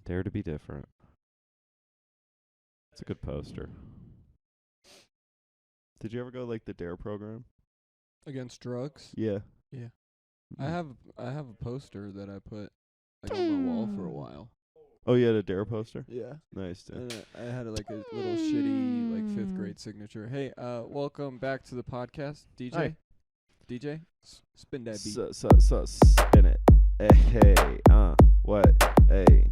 Dare to be different. It's a good poster. Did you ever go like the Dare program? Against drugs? Yeah. Yeah. I have a poster that I put like on my wall for a while. Oh, you had a Dare poster? Yeah. Nice, dude. And I had like a little shitty like 5th grade signature. Hey, welcome back to the podcast, DJ. Hi. DJ, spin that beat. So, spin it. Hey, what? Hey,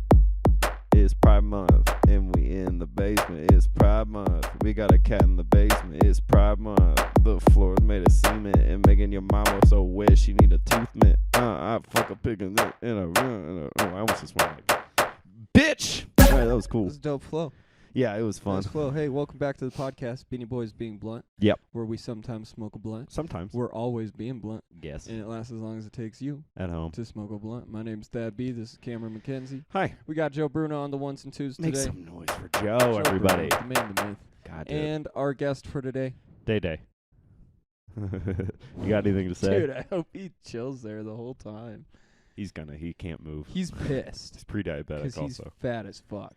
it's Pride Month, and we in the basement. It's Pride Month. We got a cat in the basement. It's Pride Month. The floor is made of cement, and making your mama so wet she need a tooth mint. I fuck a pig in a oh, I almost just went like, bitch. All right, that was cool. This is dope flow. Yeah, it was fun. Nice flow. Hey, welcome back to the podcast, Beanie Boys Being Blunt. Yep. Where we sometimes smoke a blunt. Sometimes. We're always being blunt. Yes. And it lasts as long as it takes you At home. to smoke a blunt. My name's Thad B. This is Cameron McKenzie. Hi. We got Joe Bruno on the ones and twos Make today. some noise for Joe, everybody. Bruno, the man, the myth. God, dude. And our guest for today. Day. You got anything to say? Dude, I hope he chills there the whole time. He can't move. He's pissed. He's pre-diabetic Because he's also. fat as fuck.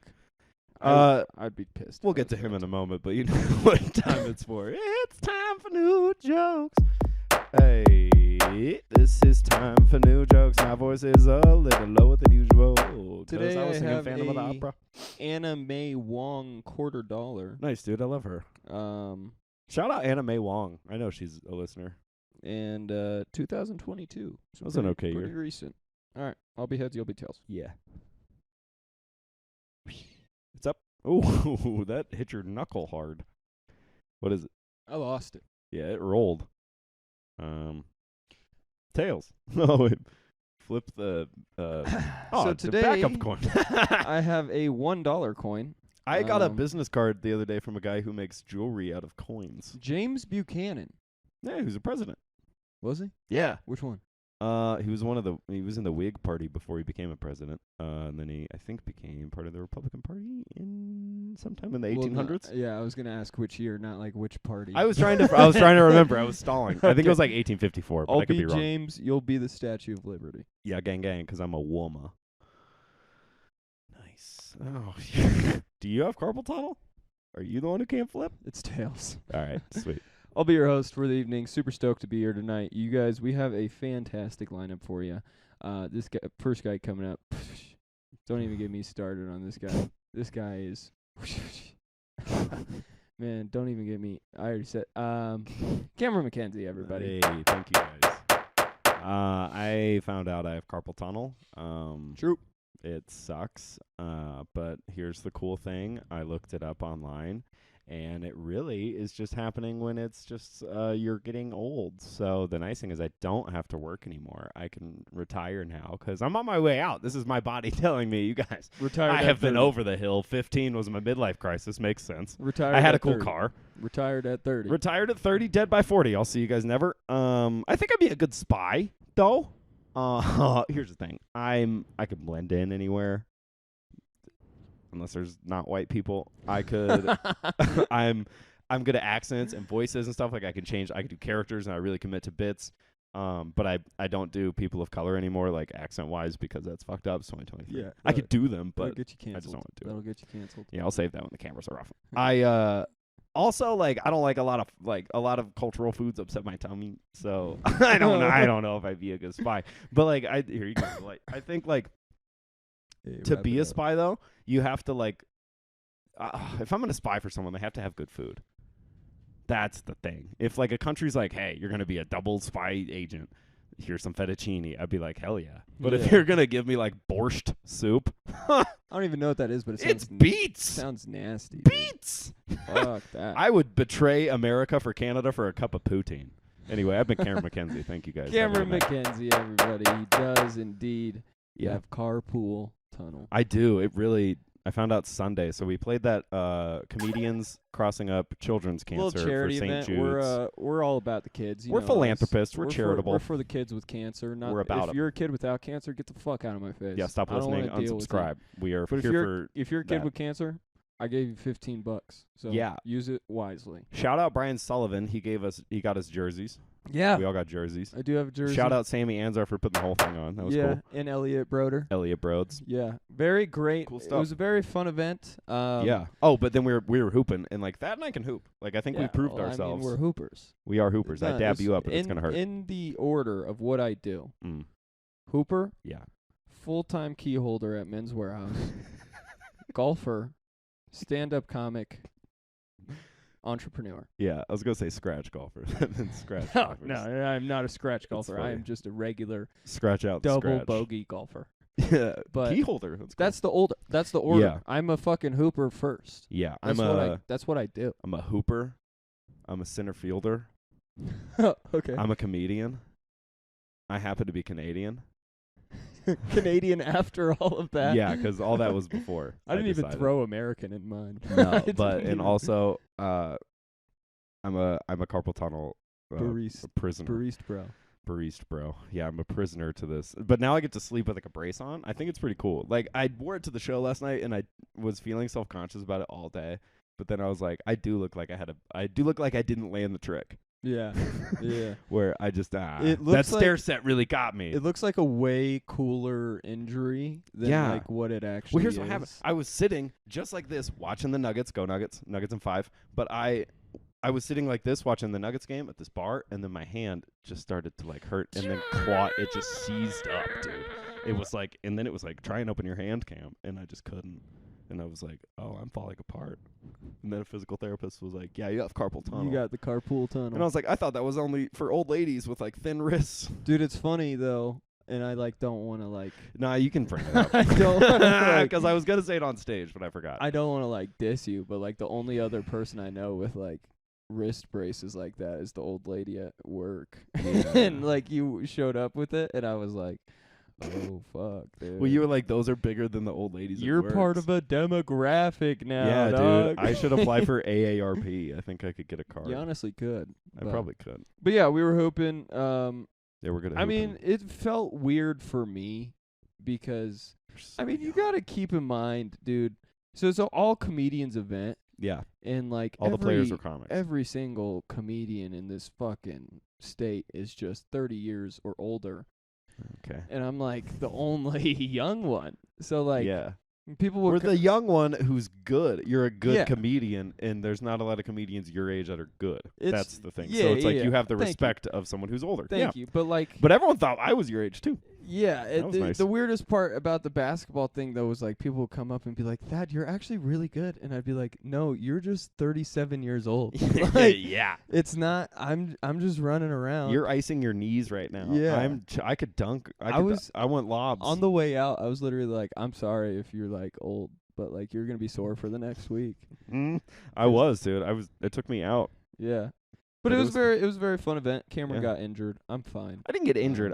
I'd be pissed. We'll if I get to was him fat. in a moment, but you know what time it's for. It's time for new jokes. Hey, this is time for new jokes. My voice is a little lower than usual. Today I was I singing have Phantom of the a Opera. Anna Mae Wong $quarter. Nice, dude. I love her. Shout out Anna Mae Wong. I know she's a listener. And 2022. So That was an okay pretty year. recent. All right. I'll be heads, you'll be tails. Yeah. It's up. Oh, that hit your knuckle hard. What is it? I lost it. Yeah, it rolled. Tails. Oh, wait. Flip the. So it's a today backup coin. I have a $1 coin. I got a business card the other day from a guy who makes jewelry out of coins. James Buchanan. Yeah, he was a president. Was he? Yeah. Which one? He was he was in the Whig Party before he became a president. And then he, I think, became part of the Republican Party sometime in the 1800s. Yeah, I was gonna ask which year, not like which party. I was trying to remember. I was stalling. I think it was like 1854, but I'll I could be be wrong. James. You'll be the Statue of Liberty. Yeah, gang, because I'm a woman. Nice. Oh, do you have carpal tunnel? Are you the one who can't flip? It's tails. All right, sweet. I'll be your host for the evening. Super stoked to be here tonight. You guys, we have a fantastic lineup for you. This guy, first guy coming up. Don't even get me started on this guy. This guy is... Man, don't even get me... I already said... Cameron McKenzie, everybody. Hey, thank you guys. I found out I have carpal tunnel. True. It sucks. But here's the cool thing. I looked it up online. And it really is just happening when it's just you're getting old. So the nice thing is I don't have to work anymore. I can retire now because I'm on my way out. This is my body telling me, you guys, Retired I at have been 30. over the hill. 15 was my midlife crisis. Makes sense. Retired I had at a cool 30. car. Retired at 30. Retired at 30, dead by 40. I'll see you guys never. I think I'd be a good spy, though. Here's the thing. I could blend in anywhere. Unless there's not white people, I could. I'm good at accents and voices and stuff. Like I can do characters, and I really commit to bits. But I don't do people of color anymore, like accent wise, because that's fucked up. It's 2023. Yeah, I could do them, that'll but get you canceled. I just don't want to do That'll get you canceled. it. Yeah, I'll save that when the cameras are off. I also like I don't like a lot of cultural foods upset my tummy, so I don't know if I'd be a good spy. But like here you go. Like I think like. Hey, To wrap be it a up. spy, though, you have to, like, if I'm going to spy for someone, they have to have good food. That's the thing. If, like, a country's like, hey, you're going to be a double spy agent, here's some fettuccine, I'd be like, hell yeah. But if Yeah. you're going to give me, like, borscht soup, I don't even know what that is, but it sounds it's beets. Sounds nasty. dude. Beets. Fuck that. I would betray America for Canada for a cup of poutine. Anyway, I've been Cameron McKenzie. Thank you, guys. Cameron Have a good night. McKenzie, everybody. He does indeed Yeah. have carpool tunnel. I do. I found out Sunday. So we played that comedians crossing up children's cancer Little charity for St. event. Jude's. We're all about the kids. You We're know us. philanthropists. We're charitable. We're for the kids with cancer. Not We're about if 'em. you're a kid without cancer, get the fuck out of my face. Yeah, stop I don't listening. wanna deal with it. Unsubscribe. We are But here for. if you're a kid that. with cancer, I gave you $15. So Yeah. use it wisely. Shout out Brian Sullivan. He got us jerseys. Yeah. We all got jerseys. I do have a jersey. Shout out Sammy Anzar for putting the whole thing on. That was cool. And Elliot Broder. Elliot Broads. Yeah, very great. Cool It stuff. was a very fun event. Yeah. Oh, but then we were hooping, and like Thad and I can hoop. Like I think we yeah, proved well, ourselves. I mean, we're hoopers. We are hoopers. I No, dab it's you up, and it's in- gonna hurt. In the order of what I do: Mm. hooper, Yeah. full-time key holder at Men's Warehouse, golfer, stand-up comic, entrepreneur. Yeah. I was gonna say scratch golfer. Then scratch No, golfers. no, I'm not a scratch golfer. I funny. am just a regular Scratch out the double scratch. bogey golfer. Yeah. But Key holder. That's cool. That's the order. Yeah. I'm a fucking hooper first. Yeah. That's what I do. I'm a hooper. I'm a center fielder. Okay. I'm a comedian. I happen to be Canadian. Canadian after all of that. Yeah, because all that was before. I didn't even decided. throw American in mine. No, I but didn't and even- also I'm a carpal tunnel barista, prisoner. barista bro. Yeah, I'm a prisoner to this. But now I get to sleep with like a brace on. I think it's pretty cool. Like I wore it to the show last night, and I was feeling self-conscious about it all day. But then I was like, I do look like I didn't land the trick. Yeah, yeah. Where I just It that looks stair like- set really got me. It looks like a way cooler injury than Yeah. like what it actually Well, here's is. what happened. I was sitting just like this, watching the Nuggets. Go Nuggets! Nuggets in 5. But I was sitting like this, watching the Nuggets game at this bar, and then my hand just started to like hurt, and then claw. It just seized up, dude. It was like, and then it was like, try and open your hand, Cam, and I just couldn't. And I was like, oh, I'm falling apart. And then a physical therapist was like, yeah, you have carpal tunnel. You got the carpool tunnel. And I was like, I thought that was only for old ladies with like thin wrists. Dude, it's funny though, and I like don't want to like. Nah, you can bring it up. I don't wanna, like, Because I was gonna say it on stage, but I forgot. I don't want to like diss you, but like the only other person I know with like wrist braces like that is the old lady at work. Yeah. And like you showed up with it, and I was like, oh fuck, dude. Well, you were like, those are bigger than the old ladies. You're part of a demographic now, Yeah, dog. dude. I should apply for AARP. I think I could get a card. You honestly could. I but- probably could. But yeah, we were hoping. Yeah, we're good at I mean, it felt weird for me because I mean, you gotta keep in mind, dude. So it's an all comedians event, yeah, and like all the players were comics. every single comedian in this fucking state is just 30 years or older, Okay. and I'm like the only young one. So like, yeah. people will We're the young one who's good. You're a good Yeah. comedian, and there's not a lot of comedians your age that are good. It's- That's the thing. yeah, so it's like yeah, you have the thank you. respect of someone who's older. Thank yeah. you, but like, But everyone thought I was your age too. yeah, That was the, nice. the weirdest part about the basketball thing though was like people would come up and be like, "Thad, you're actually really good," and I'd be like, "No, you're just 37 years old. Like, yeah. it's not. I'm just running around." You're icing your knees right now. Yeah. I could dunk. I I want lobs. On the way out, I was literally like, "I'm sorry if you're like old, but like you're gonna be sore for the next week." I was, dude. It took me out. Yeah, But but it it was was- very it was a very fun event. Cameron Yeah. got injured. I'm fine. I didn't get injured.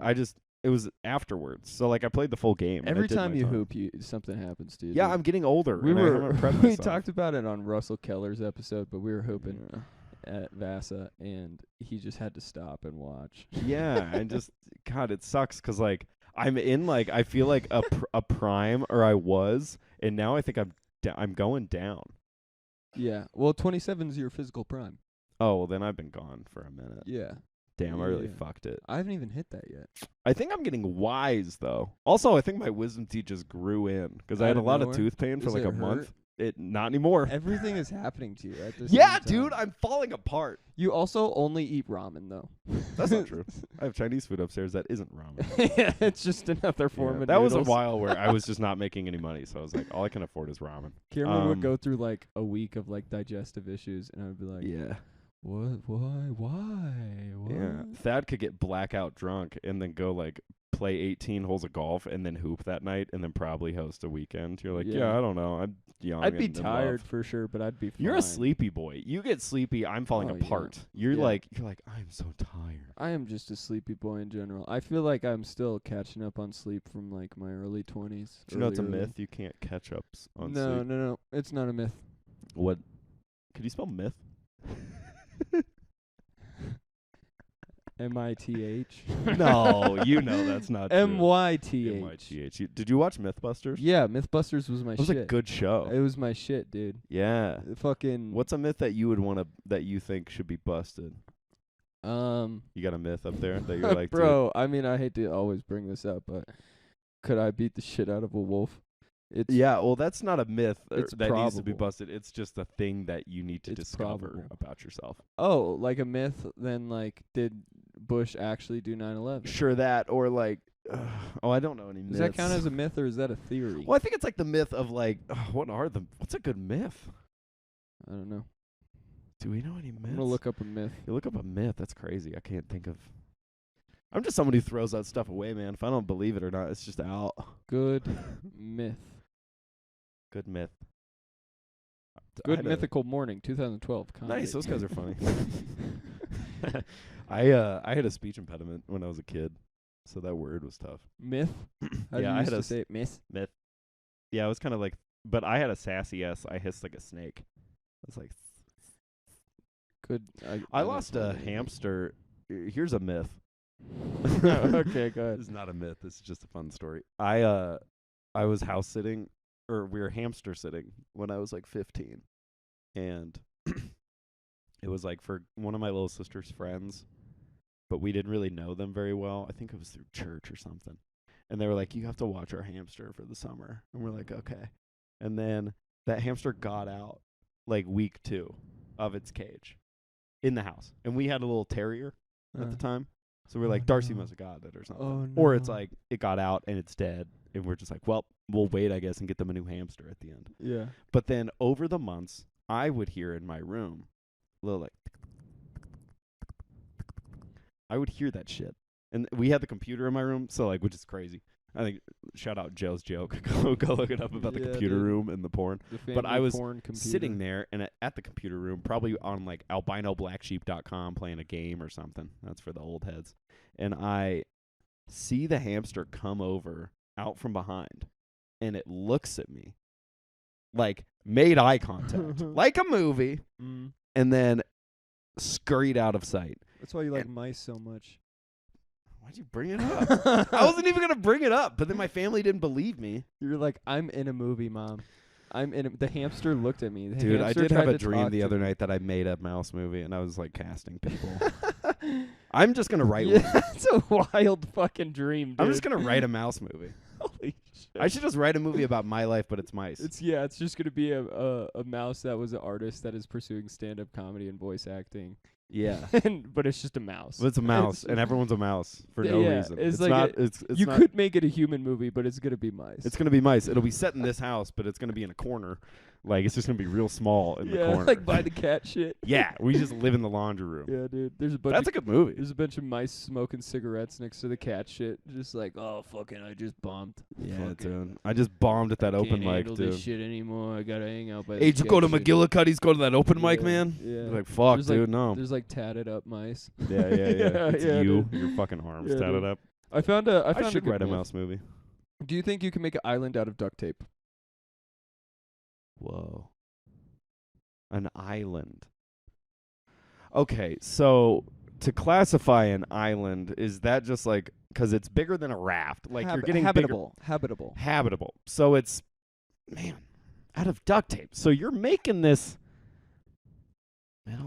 It was afterwards. So like I played the full game. and I Every did time my you time. hoop, something happens to you. Yeah, dude. I'm getting older. We and I were haven't prepped we myself. talked about it on Russell Keller's episode, but we were hooping at Vasa, and he just had to stop and watch. Yeah, and just God, it sucks because like I'm in like I feel like a prime, or I was, and now I think I'm going down. Yeah, well, 27 is your physical prime. Oh well, then I've been gone for a minute. Yeah, Damn, I really Yeah. fucked it. I haven't even hit that yet. I think I'm getting wise though. Also, I think my wisdom teeth just grew in because I Out had a of lot nowhere? of tooth pain for Does like it a month. hurt? It not anymore. Everything is happening to you at this. Yeah, dude, I'm falling apart. You also only eat ramen though. That's not true. I have Chinese food upstairs that isn't ramen. Yeah, it's just another form Yeah, of that was a noodles. while where I was just not making any money, so I was like, all I can afford is ramen. Cameron would Um, go through like a week of like digestive issues, and I would be like, Yeah. "What? Why? What?" Yeah. Thad could get blackout drunk and then go like play 18 holes of golf and then hoop that night and then probably host a weekend. You're like, yeah, Yeah. I don't know. I'm young. I'd be and in tired love." for sure, but I'd be fine. You're a sleepy boy. You get sleepy, I'm falling Oh, yeah. apart. You're Yeah. like I'm so tired. I am just a sleepy boy in general. I feel like I'm still catching up on sleep from like my early 20s. Do you know it's a early. myth? You can't catch up on No, sleep. no, it's not a myth. What? Could you spell myth? M-I-T-H. No, you know that's not true. M-Y-T-H. MYTH. Did you watch Mythbusters? Yeah, Mythbusters was my It was shit. a good show. It was my shit, dude. Yeah. Fucking. What's a myth that you would want to that you think should be busted? You got a myth up there that you're like, bro. I mean, I hate to always bring this up, but could I beat the shit out of a wolf? It's yeah, well, that's not a myth It's that needs to be probable. busted. It's just a thing that you need to It's discover probable. about yourself. Oh, like a myth. Then like, did Bush actually do 9/11? Sure, that or like, I don't know any myths. Does that count as a myth or is that a theory? Well, I think it's like the myth of like, what's a good myth? I don't know. Do we know any myths? I'm gonna look up a myth. You look up a myth. That's crazy. I can't think of. I'm just somebody who throws that stuff away, man. If I don't believe it or not, it's just out. Good myth. Good myth. Good Mythical Morning, 2012. Comedy. Nice. Those guys are funny. I had a speech impediment when I was a kid, so that word was tough. Myth. How do Yeah, you I used had to a say it? Myth. Myth. Yeah, I was kind of like, but I had a sassy S. I hissed like a snake. I was like, Good. I know lost what a it is. hamster. Here's a myth. Okay, go ahead. This is not a myth. This is just a fun story. I was house sitting, or we were hamster sitting when I was like 15, and it was like for one of my little sister's friends, but we didn't really know them very well. I think it was through church or something, and they were like, "You have to watch our hamster for the summer," and we're like, "Okay," and then that hamster got out like week 2 of its cage in the house, and we had a little terrier at the time. So we're like, Darcy must have got it or something. Oh, Or it's no. like, it got out and it's dead. And we're just like, well, we'll wait, I guess, and get them a new hamster at the end. Yeah. But then over the months, I would hear in my room, a little like, I would hear that shit. And we had the computer in my room, so like, which is crazy. I think, shout out Joe's joke. Go look it up about the Yeah, computer dude. room and the porn. The But I family was porn computer. Sitting there and at the computer room, probably on like albinoblacksheep.com playing a game or something. That's for the old heads. And I see the hamster come over out from behind, and it looks at me like made eye contact, like a movie, and then scurried out of sight. That's why you like mice so much. Why'd you bring it up? I wasn't even going to bring it up, but then my family didn't believe me. You're like, I'm in a movie, Mom. I'm in. The hamster looked at me. The Dude, I hamster did tried have a to dream talk the to other me. night that I made a mouse movie, and I was like casting people. I'm just going to write Yeah, one. that's a wild fucking dream, dude. I'm just going to write a mouse movie. Holy shit. I should just write a movie about my life, but it's mice. It's just gonna be a mouse that was an artist that is pursuing stand-up comedy and voice acting. Yeah. But it's just a mouse. Well, it's a mouse, and everyone's a mouse for no Yeah, reason. it's It's like not. a- It's you not. could make it a human movie, but it's gonna be mice. It's gonna be mice. It'll be set in this house, but it's gonna be in a corner. Like it's just gonna be real small in the corner. like by the cat shit. Yeah, we just live in the laundry room. Yeah, dude. There's a bunch. That's a good movie. There's a bunch of mice smoking cigarettes next to the cat shit. Just like, oh fucking, I just bombed. Yeah, Fucking dude. I just bombed at that open can't might, handle dude. this shit anymore. I gotta hang out by. Hey, the did you go to cat shit. McGillicuddy's? Go to that open mic, Yeah, man. yeah. You're like, fuck, There's dude. No. There's like tatted up mice. Yeah. It's yeah, you. dude. Your fucking arms Yeah, tatted dude. up. I found a. I found should good write a myth. mouse movie. Do you think you can make an island out of duct tape? Whoa. An island. Okay, so to classify an island, is that just like, because it's bigger than a raft? Like you're getting habitable. bigger. Habitable. So it's, man, out of duct tape. So you're making this.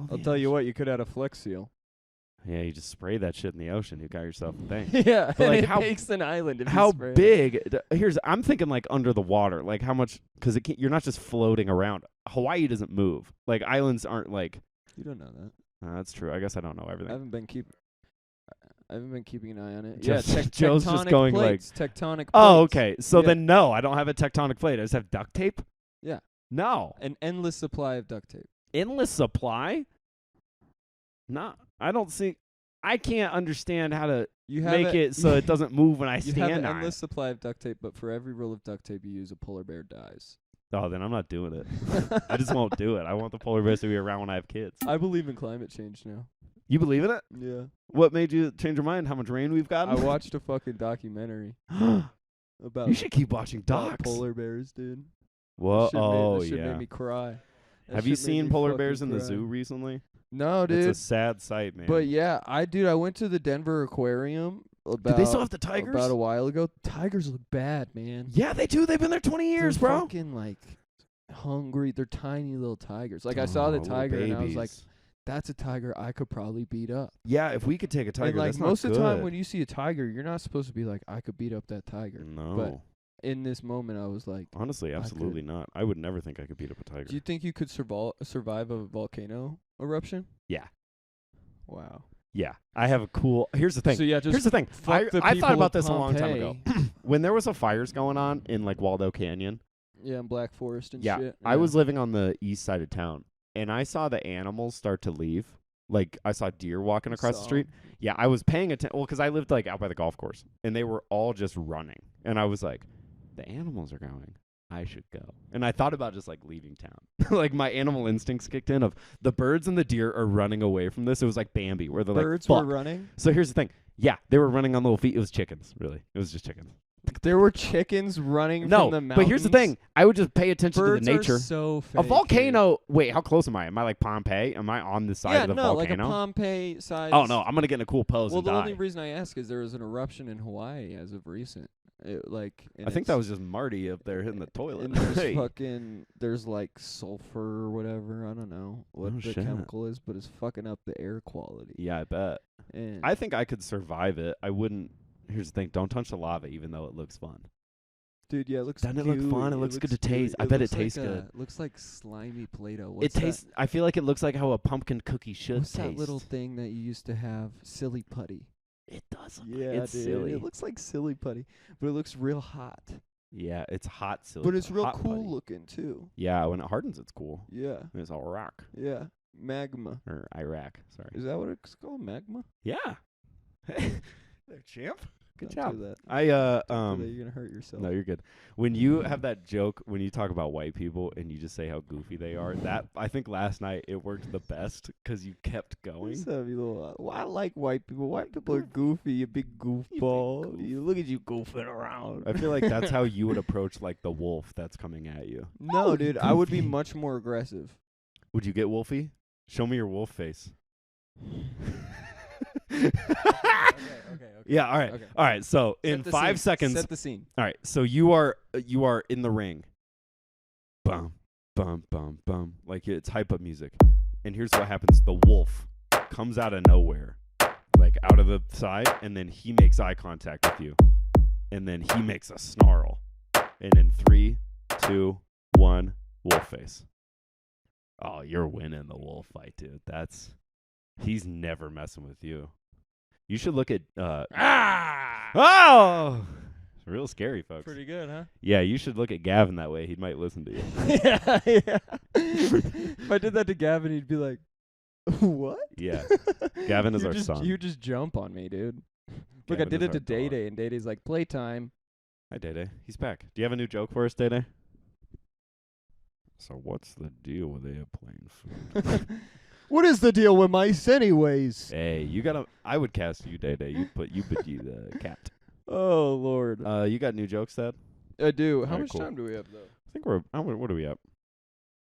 I'll tell you what. You could add a Flex Seal. Yeah, you just spray that shit in the ocean. You got yourself a thing. Yeah, But, and like, it how- makes an island. If How you spray it. big? I'm thinking like under the water. Like how much? Because you're not just floating around. Hawaii doesn't move. Like islands aren't like. You don't know that. That's true. I guess I don't know I everything. haven't been keeping an eye on it. Just- yeah, Joe's just tectonic going plates, tectonic plates. Oh, okay. So Yeah. then no, I don't have a tectonic plate. I just have duct tape. Yeah. No. An endless supply of duct tape. Endless supply? No, I don't see. I can't understand how to You have make it so it doesn't move when I You have an stand on endless it. supply of duct tape, but for every roll of duct tape you use, a polar bear dies. Oh, then I'm not doing it. I just won't do it. I want the polar bears to be around when I have kids. I believe in climate change now. You believe in it? Yeah. What made you change your mind? How much rain we've I gotten? watched a fucking documentary You about should keep watching about docs. polar bears, dude. Whoa, That shit yeah. made me cry. That Have you shit made seen me polar fucking bears in the cry. zoo recently? No, dude. It's a sad sight, man. But yeah, I went to the Denver Aquarium about Do they still have the tigers? about a while ago. Tigers look bad, man. Yeah, they do. They've been there 20 years, They're bro. fucking like hungry. They're tiny little tigers. Like I saw the little tiger and I was like, babies. that's a tiger I could probably beat up. Yeah, if we could take a tiger, And like that's most not of the time good. when you see a tiger, you're not supposed to be like, I could beat up that tiger. No. But in this moment, I was like, Honestly, absolutely not. I would never think I could beat up a tiger. do you think you could survive a volcano eruption? Yeah. Wow. Yeah. I have a cool... Here's the thing. So yeah, just Here's the thing. fuck the I people thought about of this a long time ago. Pompeii. When there was a fires going on in like Waldo Canyon, Yeah, in Black Forest and yeah, shit. I was living on the east side of town, and I saw the animals start to leave. Like, I saw deer walking across the street. Yeah, I was paying attention. Well, because I lived like out by the golf course, and they were all just running. And I was like, the animals are going. I should go. And I thought about just like leaving town. Like my animal instincts kicked in of the birds and the deer are running away from this. It was like Bambi, where they're Birds like, were fuck. running. So here's the thing. Yeah, they were running on little feet. It was chickens, really. It was just chickens. There were chickens running No, from the mountains. but here's the thing. I would just pay attention Birds to the nature. are so A fake, volcano. Wait, how close am I? Am I like Pompeii? Am I on the side yeah, of the no, volcano? like a Pompeii size. Oh no, I'm gonna get in a cool pose Well, and the die. only reason I ask is there was an eruption in Hawaii as of recent. And I think that was just Marty up there hitting the toilet. And there's Hey. there's like sulfur or whatever. I don't know what Oh, the shit. chemical is, but it's fucking up the air quality. Yeah, I bet. And I think I could survive it. I wouldn't. Here's the thing: don't touch the lava, even though it looks fun. dude, yeah, it looks. Doesn't it look fun? It looks good to taste. I bet it tastes good. It looks like slimy Play-Doh. It tastes. I feel like it looks like how a pumpkin cookie should What's taste. that little thing that you used to have? Silly putty. It does. Look Yeah, like it's dude. silly. It looks like silly putty, but it looks real hot. Yeah, it's hot silly. But it's real hot cool putty. looking too. Yeah, when it hardens, it's cool. Yeah, And it's all rock yeah. Magma. or Iraq. Sorry. Is that what it's called? Magma? Yeah. Hey, champ. Good Don't job. do that. I Don't do that, you're gonna hurt yourself. No, you're good. When you have that joke, when you talk about white people and you just say how goofy they are, that I think last night it worked the best because you kept going. What's up, you little? Well, I like white people. White people are goofy. You big goofball. You look at you goofing around. I feel like that's how you would approach like the wolf that's coming at you. No, Oh, dude. I would be goofy. much more aggressive. Would you get wolfy? Show me your wolf face. Okay. Yeah, all right. Okay. All right. So Set in the 5 scene. seconds. Set the scene. All right. So you are in the ring. Bum bum bum bum. Like it's hype up music. And here's what happens. The wolf comes out of nowhere. Like out of the side, and then he makes eye contact with you. And then he makes a snarl. And in 3, 2, 1, wolf face. Oh, you're winning the wolf fight, dude. He's never messing with you. You should look at Oh, it's real scary, folks. Pretty good, huh? Yeah, you should look at Gavin that way. He might listen to you. yeah, yeah. If I did that to Gavin, he'd be like, "What?" Yeah. Gavin is our son. You just jump on me, dude. Look, Gavin I did is it to our Day dog. Day, and Day Day's like, "Playtime." Hi, Day. He's back. Do you have a new joke for us, Day? So what's the deal with airplane food? What is the deal with mice, anyways? Hey, you gotta. I would cast you, Day. You the cat. Oh Lord. You got new jokes, Dad? I do. How Alright, much cool. time do we have, though? I think we're. What are we at?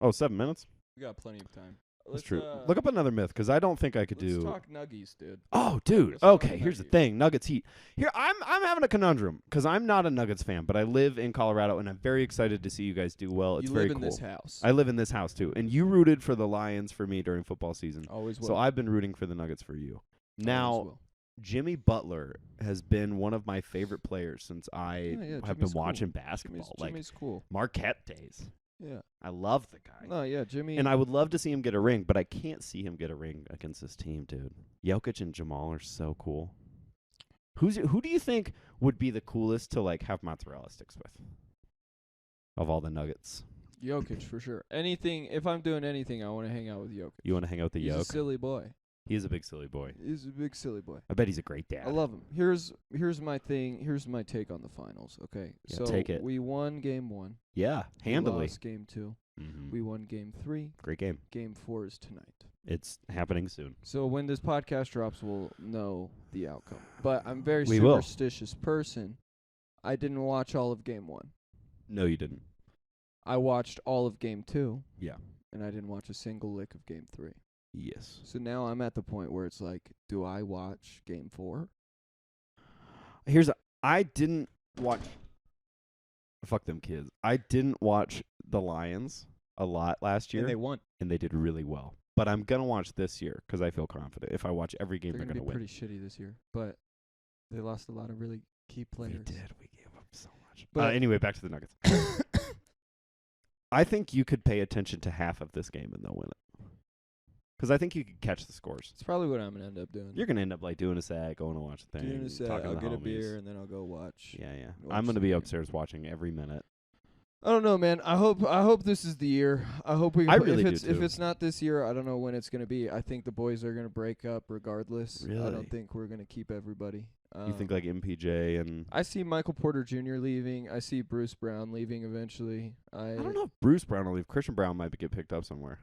Oh, 7 minutes. We got plenty of time. That's true. Look up another myth because I don't think I could Let's do. talk nuggies, dude. Oh, dude. Let's talk Okay, here's the Nuggets. thing. Nuggets heat. Here, I'm having a conundrum because I'm not a Nuggets fan, but I live in Colorado, and I'm very excited to see you guys do well. It's You very live in cool. this house. I live in this house too, and you rooted for the Lions for me during football season, Always will. so I've been rooting for the Nuggets for you. Always Now, will. Jimmy Butler has been one of my favorite players since I Yeah, have Jimmy's been cool. watching basketball, like Jimmy's cool. Marquette days. Yeah. I love the guy. No, yeah, Jimmy. And I would love to see him get a ring, but I can't see him get a ring against this team, dude. Jokic and Jamal are so cool. Who do you think would be the coolest to like have mozzarella sticks with? Of all the Nuggets, Jokic for sure. Anything. If I'm doing anything, I want to hang out with Jokic. you want to hang out with the He's a Yoke? silly boy. He is a big silly boy. He's a big silly boy. I bet he's a great dad. I love him. Here's my thing. Here's my take on the finals. Okay, Yeah, so take it. we won game 1. Yeah, We handily. lost game 2. Mhm. We won game 3. Great game. Game 4 is tonight. It's happening soon. So when this podcast drops, we'll know the outcome. But I'm a very We will. superstitious person. I didn't watch all of game 1. No, you didn't. I watched all of game 2. Yeah. And I didn't watch a single lick of game 3. Yes. So now I'm at the point where it's like, do I watch game 4? I didn't watch. Fuck them kids. I didn't watch the Lions a lot last year, And they won. and they did really well. but I'm gonna watch this year because I feel confident. If I watch every game, They're they're gonna gonna be win. pretty shitty this year, but they lost a lot of really key players. We did. We gave up so much. But Anyway, back to the Nuggets. I think you could pay attention to half of this game and they'll win it. Because I think you could catch the scores. it's probably what I'm gonna end up doing. You're gonna end up like doing a set, going to watch the thing, Doing a set, talking I'll to the get a homies. beer and then I'll go watch. Yeah. watch I'm gonna the be game. upstairs watching every minute. I don't know, man. I hope this is the year. I hope we. I really do, if too. it's not this year, I don't know when it's gonna be. I think the boys are gonna break up regardless. I Really? don't think we're gonna keep everybody. You think like MPJ and I see Michael Porter Jr. leaving. I see Bruce Brown leaving eventually. I don't know if Bruce Brown will leave. Christian Brown might get picked up somewhere.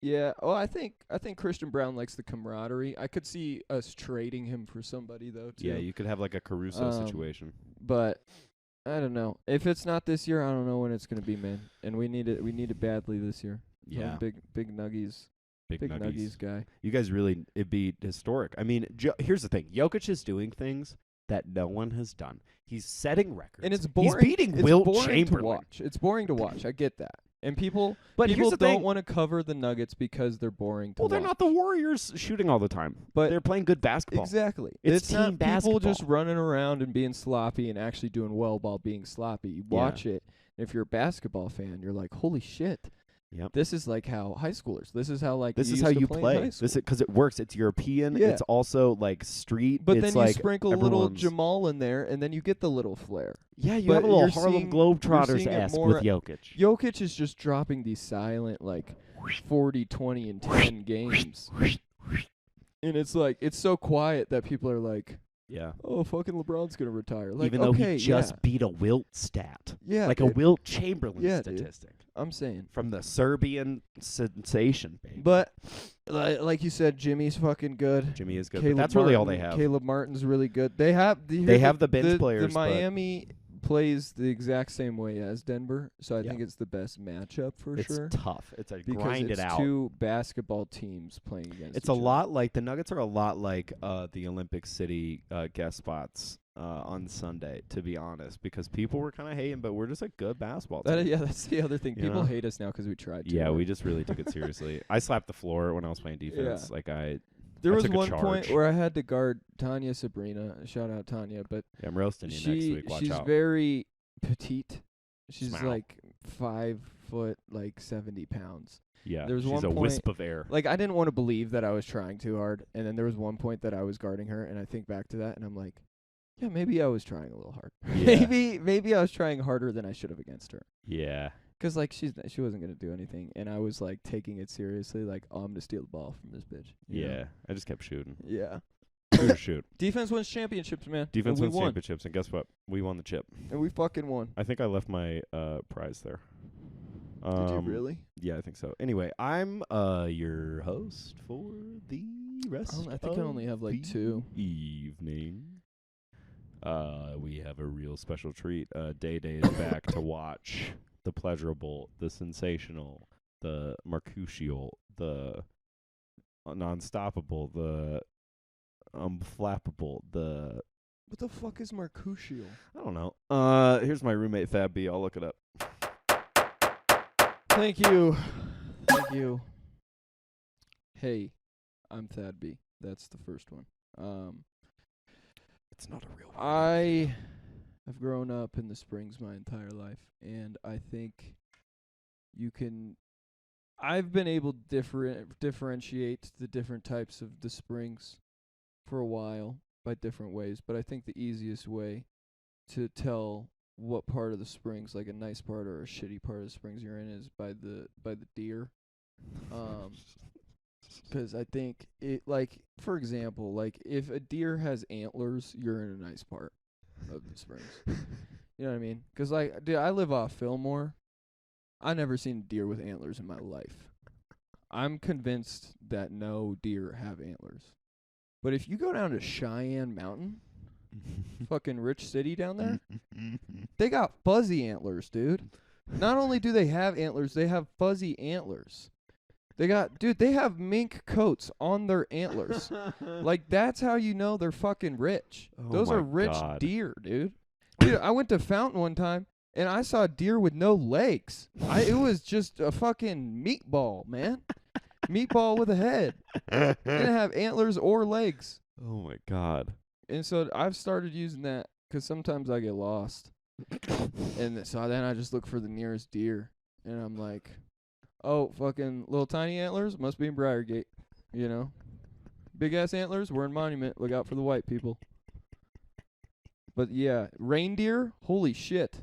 Yeah. Oh, I think Christian Brown likes the camaraderie. I could see us trading him for somebody though too. Yeah, you could have like a Caruso situation. But I don't know. If it's not this year, I don't know when it's gonna be, man. And we need it. We need it badly this year. Yeah, I'm a big Nuggies. big Big Nuggies. Nuggies guy. You guys really, it'd be historic. I mean, here's the thing. Jokic is doing things that no one has done. He's setting records. And it's boring. He's beating it's Wilt boring Chamberlain. to watch. It's boring to watch. I get that. And people But here's the don't thing. want to cover the Nuggets because they're boring to Well, watch. they're not the Warriors shooting all the time. But they're playing good basketball. Exactly. It's not team people just basketball. running around and being sloppy and actually doing well while being sloppy. You watch it, and if you're a basketball fan, you're like, holy shit. Yep. This is like how high schoolers. This is how like This you is used how to you play. in play. high school. Because it works. It's European. Yeah. It's also like street. But it's then you like sprinkle a little everyone's- Jamal in there, and then you get the little flair. Yeah, you but have a little you're Harlem seeing- Globetrotters you're seeing it esque more- with Jokic. Jokic is just dropping these silent like 40, 20, and 10 games. And it's like, it's so quiet that people are like, Yeah. oh, fucking LeBron's going to retire. Like, Even though okay, he just yeah. beat a Wilt stat. Yeah, Like a dude. Wilt Chamberlain Yeah, dude. statistic. I'm saying. From the Serbian sensation, baby. But, like you said, Jimmy's fucking good. Jimmy is good. But Caleb that's really all they Martin- have. Caleb Martin's really good. They have the bench players, The but- Miami plays the exact same way as Denver, so I Yeah. think it's the best matchup for It's sure. tough. It's a Because grind it's it out. two basketball teams playing against It's each a other. lot like the Nuggets are a lot like the Olympic City guest spots on Sunday, to be honest, because people were kind of hating, but we're just a good basketball team. Yeah, that's the other thing. You People know? hate us now because we tried to. Yeah, right? we just really took it seriously. I slapped the floor when I was playing defense. Yeah. Like There I was took a one point charge. where I had to guard Tanya Sabrina. Shout out Tanya, but I'm roasting you next week. Watch she's out. very petite. She's Smile. like 5 foot, like 70 pounds. Yeah, there was she's one a point- wisp of air. Like, I didn't want to believe that I was trying too hard, and then there was one point that I was guarding her, and I think back to that, and I'm like, yeah, maybe I was trying a little hard. Yeah. maybe I was trying harder than I should have against her. Yeah. 'Cause like she wasn't gonna do anything, and I was like taking it seriously, like, oh, I'm gonna steal the ball from this bitch. you know? Yeah. I just kept shooting. Yeah. Shoot or shoot. Defense wins championships, man. Defense and we wins won. championships, and guess what? We won the chip. And we fucking won. I think I left my prize there. Did you really? Yeah, I think so. Anyway, I'm your host for the rest I think I only have like 2. evening. We have a real special treat. Day is back to watch the pleasurable, the sensational, the mercutial, the non-stoppable, the unflappable, the What the fuck is Mercutio? I don't know. Here's my roommate Fab B. I'll look it up. Thank you. Thank you. Hey, I'm Thad B. That's the first one. It's not a real one. I have grown up in the Springs my entire life, and I think I've been able to differentiate the different types of the Springs for a while by different ways, but I think the easiest way to tell what part of the Springs, like a nice part or a shitty part of the Springs you're in, is by the deer. 'Cause I think it, like, for example, like if a deer has antlers, you're in a nice part of the Springs. You know what I mean? 'Cause like, dude, I live off Fillmore. I never seen a deer with antlers in my life. I'm convinced that no deer have antlers. But if you go down to Cheyenne Mountain, fucking rich city down there, they got fuzzy antlers, dude. Not only do they have antlers, they have fuzzy antlers. They have mink coats on their antlers. Like, that's how you know they're fucking rich. Oh Those my are rich God. deer, dude. Dude, I went to Fountain one time, and I saw a deer with no legs. It was just a fucking meatball, man. meatball with a head. It didn't have antlers or legs. Oh my god. And so I've started using that because sometimes I get lost. And so then I just look for the nearest deer. And I'm like, oh, fucking little tiny antlers must be in Briargate. You know? Big ass antlers, we're in Monument. Look out for the white people. But yeah, reindeer, holy shit.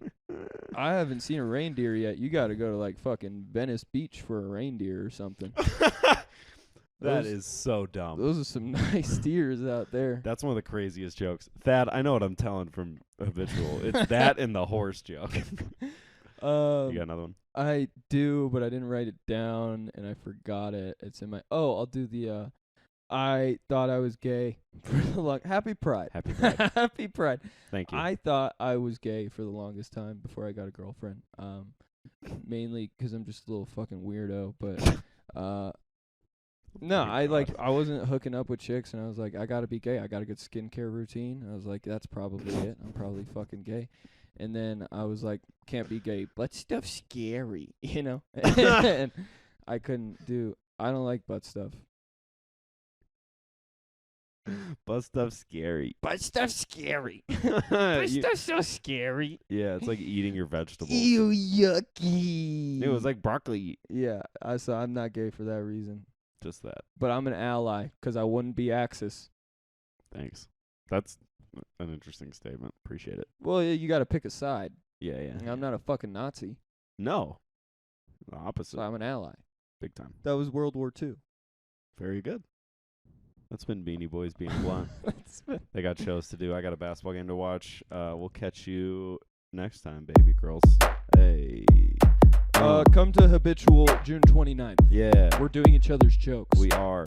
I haven't seen a reindeer yet. You got to go to like fucking Venice Beach for a reindeer or something. That is so dumb. Those are some nice deers out there. That's one of the craziest jokes. Thad, I know what I'm telling from habitual. It's that and the horse joke. You got another one? I do, but I didn't write it down and I forgot it. It's in my I'll do the I thought I was gay for the long Happy Pride. Happy Pride. Happy Pride. Thank you. I thought I was gay for the longest time before I got a girlfriend. Mainly 'cause I'm just a little fucking weirdo, but no, I wasn't hooking up with chicks, and I was like, I gotta be gay. I got a good skincare routine. I was like, that's probably it. I'm probably fucking gay. And then I was like, can't be gay. Butt stuff's scary, you know? And I don't like butt stuff. Butt stuff's scary. Butt stuff's scary. Butt stuff's so scary. Yeah, it's like eating your vegetables. Ew, yucky. It was like broccoli. Yeah, so I'm not gay for that reason. Just that. But I'm an ally 'cause I wouldn't be Axis. Thanks. That's an interesting statement. Appreciate it. Well, you got to pick a side. Yeah, yeah. I'm not a fucking Nazi, No. The opposite. so I'm an ally. Big time. That was World War II. Very good. That's been Beanie Boys being blonde. They got shows to do. I got a basketball game to watch. We'll catch you next time, baby girls. Hey. Come to Habitual June 29th. Yeah. We're doing each other's jokes. We are.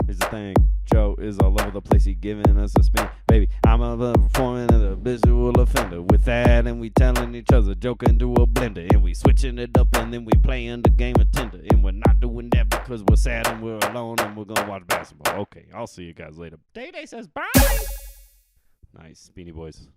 Here's the thing. Joe is all over the place. He giving us a spin. Baby, I'm a performing as a visual offender. With that, and we telling each other, joking to a blender. And we switching it up, and then we playing the game of Tinder. And we're not doing that because we're sad and we're alone and we're going to watch basketball. Okay, I'll see you guys later. Day says bye. Nice. Beanie Boys.